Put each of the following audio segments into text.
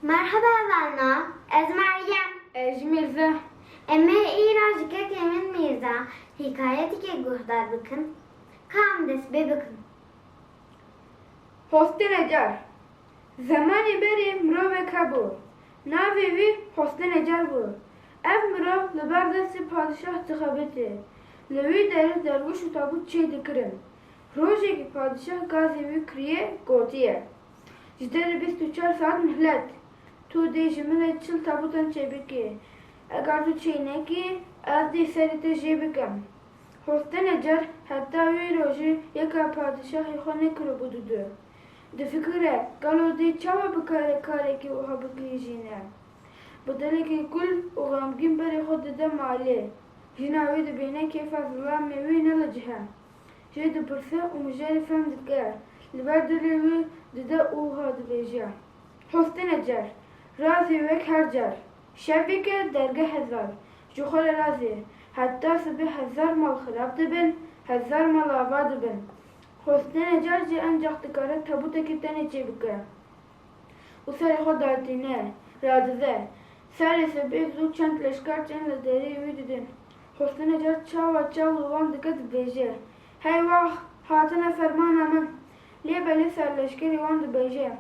Merhaba Vanna, ez Meryem. Ez Mirza. Eme İran ke Emin Mirza, hikayeti ke guhdar bakın. Kam des be bakın. Hostin Ecar. Zamanı beri mirove kabu. Navi vi Hostin Ecar bu. Ev mirov li ber destê padişah dixebite. Li wî derê derviş û tabût çê dikirin. Rojekî padişah gazê wî kiriye gotiye. Ji derê 24 saat mihlet. Tu dê ji min re çil tabûtan çê bikî. Eger tu çê nekî, ez dê serê te jê bikim. Hostin Ecar heta wê rojê yeka padişahê xwe nekiribû didu. Difikire gelo dê çawa bikare karekî wiha bigihîjîne. Bi dilekî gul û xemgîn berê xwe dide malê. Jina wê dibîne kêfa zilamê wî ne li cihe. Jê dipirse û mijarê fehm dike. Li ber dilê wî dide û wiha dibêje. Hostin Ecar, razê wek her car. Şevveke dergeh hezar. Ji xwe re razê. Heta sibê hezar mal xirab dibin, hezar mal ava dibin. Hostin Ecar jî encaq dikare tabûtekî tenê çê bike. û serê xwe datîne, radize. Serê sibê zû çend leşker tên li derê wî didin. Hostin Ecar çawa çaw û wan dike dibêje. Hey wah, hatine fermana min. Lê belê ser leşkerî wan dibêje.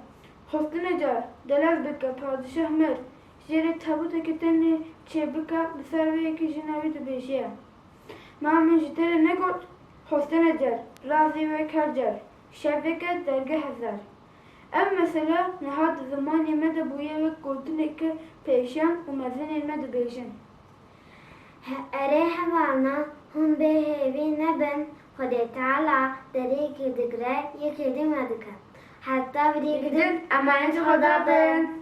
Hostin Ecar, delez bike padişah mir. Jêrê tabûtekî tenê çê bike li ser wê yekî jina wî dibêje. Ma min ji te re negot, Hostin Ecar, razê wek her car. Şevveke dergeh hezar. Ev mesela niha di zimanê me de bûye wek gotineke pêşan û mezinên me dibêjin. Erê hevana, hûn bê hêvî nebin, Xwedê Teala derê kê digire, yê kêdî me dike. Heta vidî gidin, Emanet Xweda bin.